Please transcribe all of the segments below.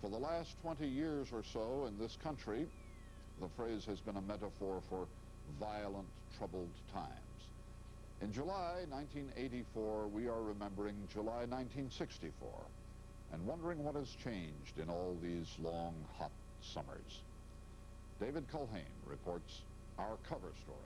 For the last 20 years or so in this country, the phrase has been a metaphor for violent, troubled times. In July 1984, we are remembering July 1964 and wondering what has changed in all these long, hot summers. David Culhane reports our cover story.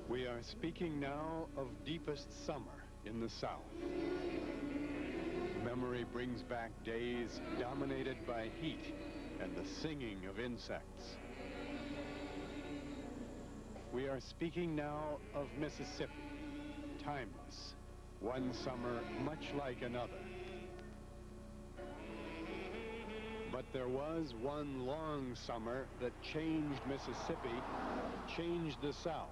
We are speaking now of deepest summer in the South. Memory brings back days dominated by heat and the singing of insects. We are speaking now of Mississippi, timeless, one summer much like another. But there was one long summer that changed Mississippi, changed the South,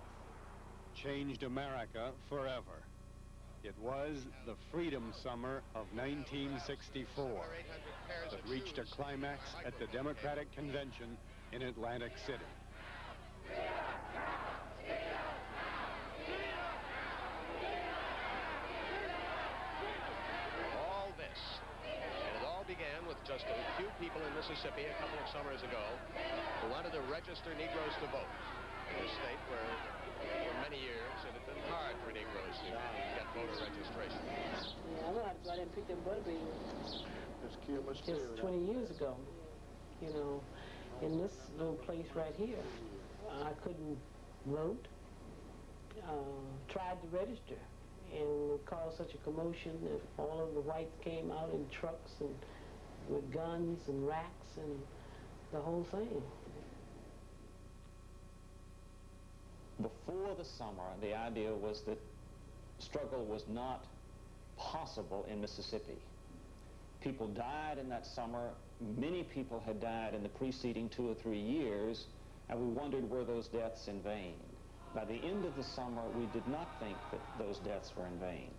changed America forever. It was the Freedom Summer of 1964 that reached a climax at the Democratic Convention in Atlantic City. All this, and it all began with just a few people in Mississippi a couple of summers ago who wanted to register Negroes to vote in a state where for many years it had been hard for Negroes to get voter registration. Yeah, I know how to go out and pick them butterbeans. Just 20 years ago, you know, in this little place right here, I couldn't vote. Tried to register, and it caused such a commotion that all of the whites came out in trucks and with guns and racks and the whole thing. Before the summer, the idea was that struggle was not possible in Mississippi. People died in that summer. Many people had died in the preceding 2 or 3 years, and we wondered, were those deaths in vain? By the end of the summer, we did not think that those deaths were in vain.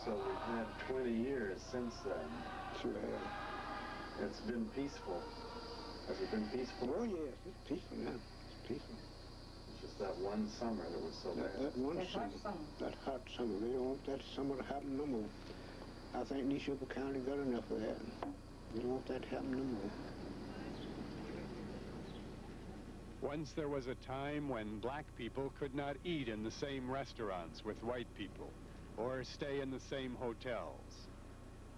So we've had 20 years since then. Sure have. It's been peaceful. Has it been peaceful? Oh, yes, it's peaceful now. It's peaceful. It's just that one summer that was so bad. That one summer. That hot summer. They don't want that summer to happen no more. I think Neshoba County got enough of that. They don't want that to happen no more. Once there was a time when black people could not eat in the same restaurants with white people or stay in the same hotels.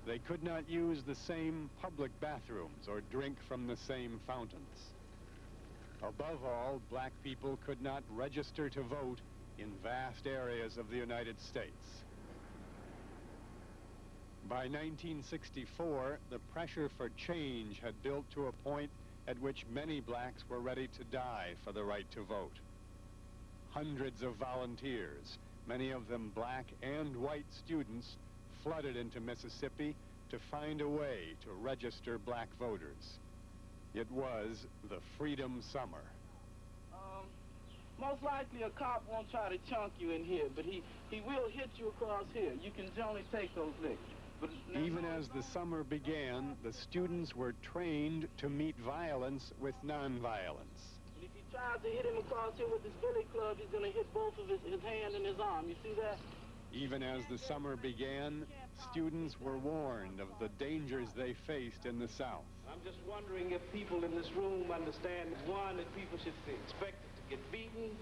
They could not use the same public bathrooms or drink from the same fountains. Above all, black people could not register to vote in vast areas of the United States. By 1964, the pressure for change had built to a point at which many blacks were ready to die for the right to vote. Hundreds of volunteers, many of them black and white students, flooded into Mississippi to find a way to register black voters. It was the Freedom Summer. Most likely a cop won't try to chunk you in here, but he will hit you across here. You can generally take those licks. But even as the summer began, the students were trained to meet violence with nonviolence. if he tries to hit him across here with his billy club, he's going to hit both of his hand and his arm. You see that? Even as the summer began, students were warned of the dangers they faced in the South. I'm just wondering if people in this room understand, one, that people should be expected to get beaten.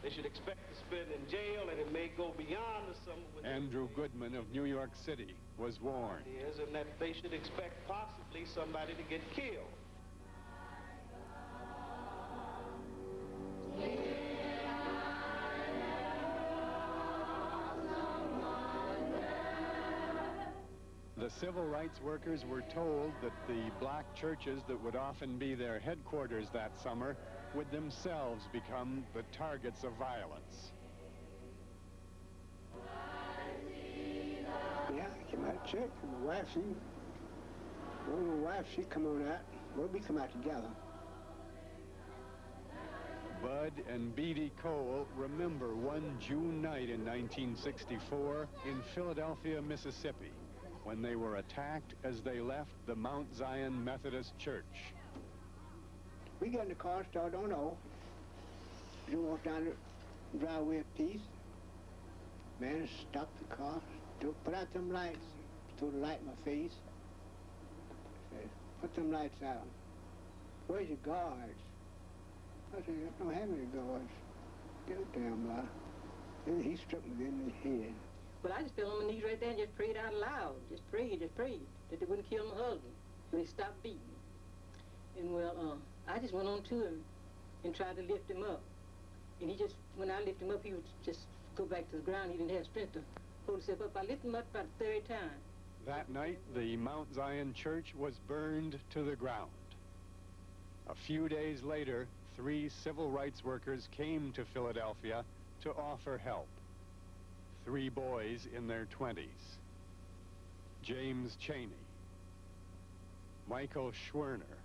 They should expect to spend in jail, and it may go beyond the summer. Andrew Goodman of New York City was warned. And that they should expect possibly somebody to get killed. The civil rights workers were told that the black churches that would often be their headquarters that summer would themselves become the targets of violence. Yeah, came out of church. My wife, she come on out. Well, we come out together. Bud and Beattie Cole remember one June night in 1964 in Philadelphia, Mississippi, when they were attacked as they left the Mount Zion Methodist Church. We got in the car, started on off. We walked down the driveway a piece. Man stopped the car, put out them lights, threw the light in my face. Said, put them lights out. Where's your guards? I said, I don't have any guards. Get a damn lie. Then he struck me in the head. But I just fell on my knees right there and just prayed out loud. Just prayed, that they wouldn't kill my husband. So they stopped beating me. And well, I just went on to him and tried to lift him up. And he just, when I lifted him up, he would just go back to the ground. He didn't have strength to hold himself up. I lifted him up about the third time. That night, the Mount Zion Church was burned to the ground. A few days later, 3 civil rights workers came to Philadelphia to offer help. 3 boys in their 20s. James Chaney, Michael Schwerner,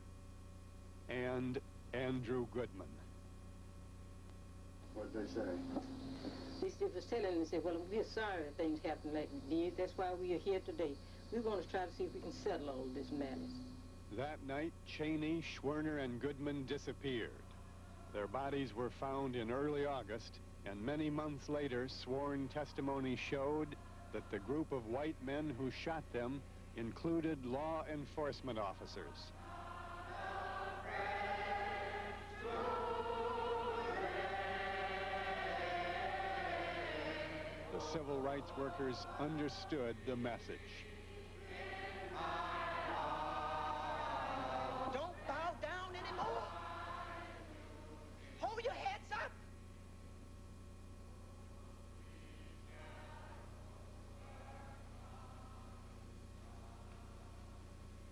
and Andrew Goodman. What'd they say? They was telling them, they said, well, we're sorry that things happened like we did. That's why we are here today. We're going to try to see if we can settle all this madness. That night, Chaney, Schwerner, and Goodman disappeared. Their bodies were found in early August, and many months later, sworn testimony showed that the group of white men who shot them included law enforcement officers. The civil rights workers understood the message. Don't bow down anymore. Hold your heads up.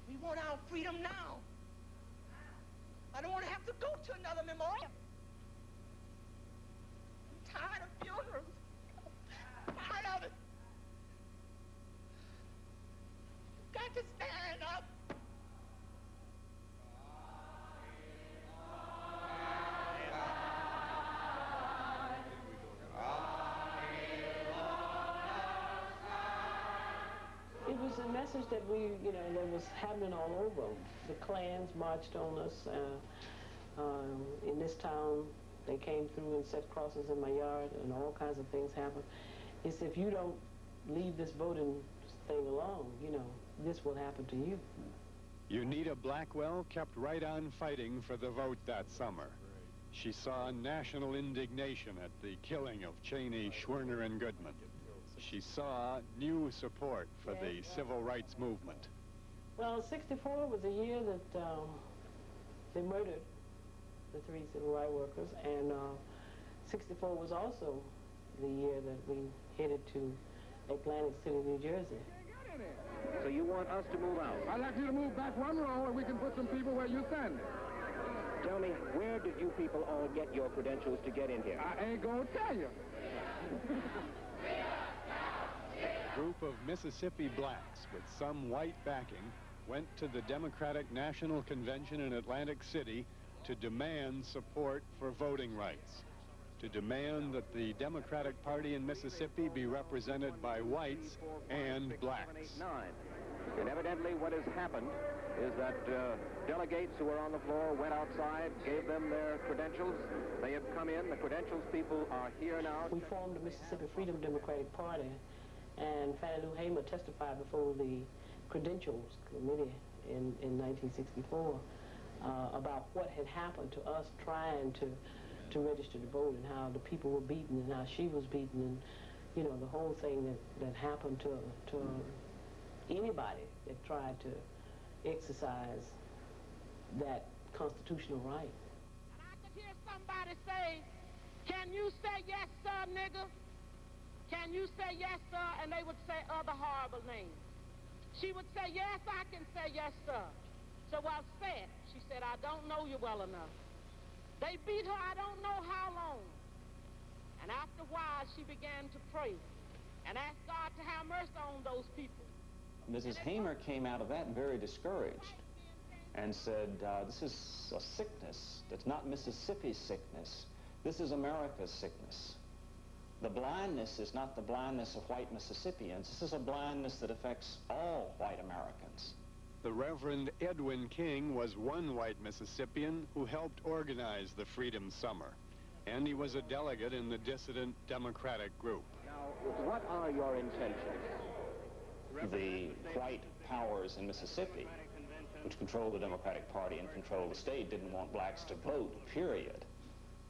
We want our freedom now. I don't want to have to go to another memorial. I'm tired of funerals. Tired of it. You've got to stand up. It was a message that that was happening all over. The Klans marched on us. In this town, they came through and set crosses in my yard, and all kinds of things happened. It's if you don't leave this voting thing alone, this will happen to you. Unita Blackwell kept right on fighting for the vote that summer. She saw national indignation at the killing of Chaney, Schwerner, and Goodman. She saw new support for the civil rights movement. Well, 64 was the year that they murdered the 3 civil rights workers, and 64 was also the year that we headed to Atlantic City, New Jersey. So you want us to move out? I'd like you to move back 1 row and we can put some people where you're standing. Tell me, where did you people all get your credentials to get in here? I ain't gonna tell you. A group of Mississippi blacks with some white backing went to the Democratic National Convention in Atlantic City to demand support for voting rights, to demand that the Democratic Party in Mississippi be represented by whites and blacks. And evidently what has happened is that delegates who were on the floor went outside, gave them their credentials. They have come in. The credentials people are here now. We formed the Mississippi Freedom Democratic Party, and Fannie Lou Hamer testified before the Credentials Committee in 1964 about what had happened to us trying to register to vote, and how the people were beaten, and how she was beaten, and the whole thing that happened to anybody that tried to exercise that constitutional right. And I could hear somebody say, "Can you say yes, sir, nigga? Can you say yes, sir?" And they would say other horrible names. She would say, "Yes, I can say yes, sir." So I said, she said, "I don't know you well enough." They beat her I don't know how long. And after a while, she began to pray and ask God to have mercy on those people. Mrs. Hamer came out of that very discouraged and said, this is a sickness that's not Mississippi's sickness. This is America's sickness. The blindness is not the blindness of white Mississippians. This is a blindness that affects all white Americans. The Reverend Edwin King was one white Mississippian who helped organize the Freedom Summer, and he was a delegate in the dissident Democratic group. Now, what are your intentions? The white powers in Mississippi, which control the Democratic Party and control the state, didn't want blacks to vote, period,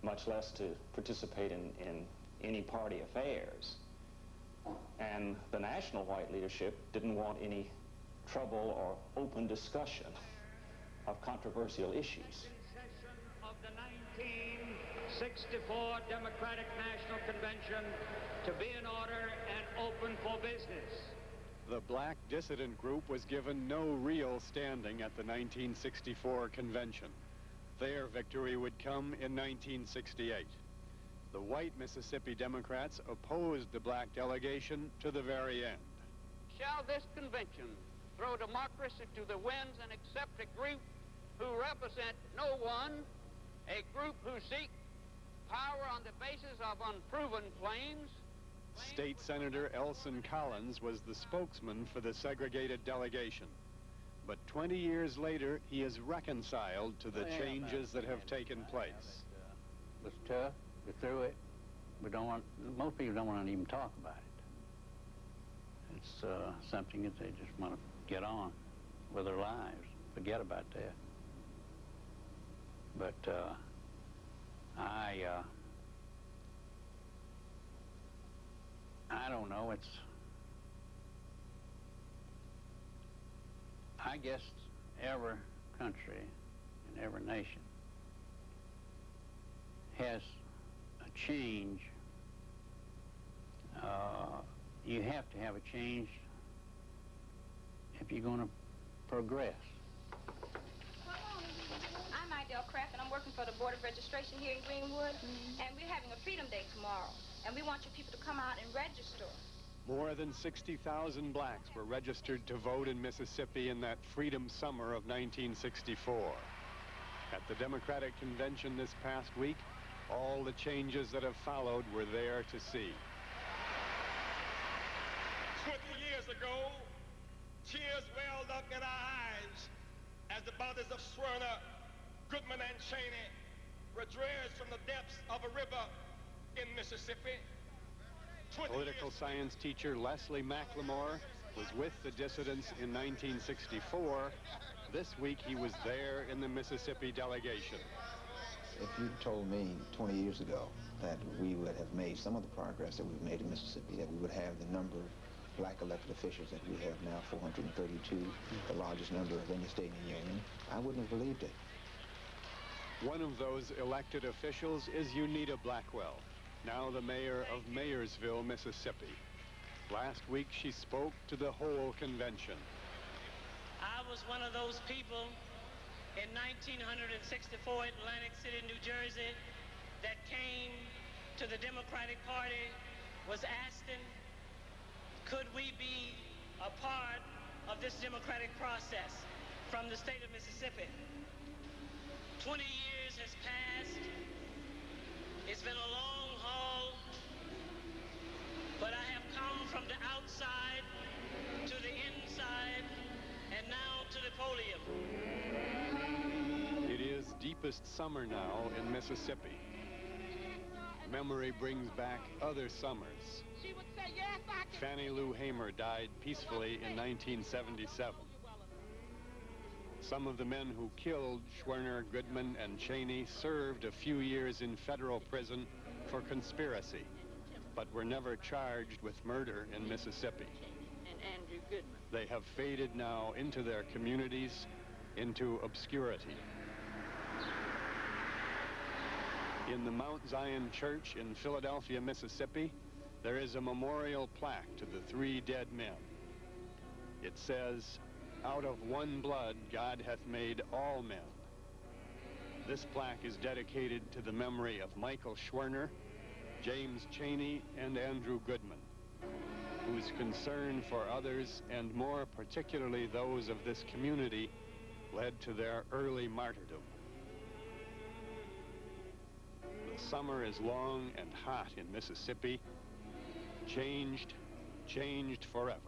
much less to participate in any party affairs. And the national white leadership didn't want any trouble or open discussion of controversial issues. Of the 1964 Democratic National Convention to be in order and open for business. The black dissident group was given no real standing at the 1964 convention. Their victory would come in 1968. The white Mississippi Democrats opposed the black delegation to the very end. Shall this convention throw democracy to the winds and accept a group who represent no one, a group who seek power on the basis of unproven claims? State Senator Elson Collins was the spokesman for the segregated delegation. But 20 years later, he is reconciled to the changes that have taken place. It was tough. We're through it. We don't want, most people don't want to even talk about it. It's something that they just want to get on with their lives. Forget about that. But I don't know. I guess every country and every nation has a change. You have to have a change if you're going to progress. I'm Idell Kraft, and I'm working for the Board of Registration here in Greenwood, and we're having a Freedom Day tomorrow, and we want you people to come out and register. More than 60,000 blacks were registered to vote in Mississippi in that Freedom Summer of 1964. At the Democratic Convention this past week, all the changes that have followed were there to see. 20 years ago, tears welled up in our eyes as the bodies of Schwerner, Goodman, and Cheney were dredged from the depths of a river in Mississippi. Political science teacher Leslie McLemore was with the dissidents in 1964. This week he was there in the Mississippi delegation. If you told me 20 years ago that we would have made some of the progress that we've made in Mississippi, that we would have the number of black elected officials that we have now, 432, the largest number of any state in the union, I wouldn't have believed it. One of those elected officials is Unita Blackwell, now the mayor of Mayersville, Mississippi. Last week she spoke to the whole convention. I was one of those people in 1964 in Atlantic City, New Jersey, that came to the Democratic Party, was asking, could we be a part of this democratic process from the state of Mississippi? 20 years has passed. It's been a long haul, but I have come from the outside to the inside and now to the podium. It is deepest summer now in Mississippi. Memory brings back other summers. Fannie Lou Hamer died peacefully in 1977. Some of the men who killed Schwerner, Goodman, and Cheney served a few years in federal prison for conspiracy, but were never charged with murder in Mississippi. And Andrew Goodman. They have faded now into their communities, into obscurity. In the Mount Zion Church in Philadelphia, Mississippi, there is a memorial plaque to the three dead men. It says, "Out of one blood God hath made all men." This plaque is dedicated to the memory of Michael Schwerner, James Cheney, and Andrew Goodman, whose concern for others, and more particularly those of this community, led to their early martyrdom. The the summer is long and hot in Mississippi, changed forever.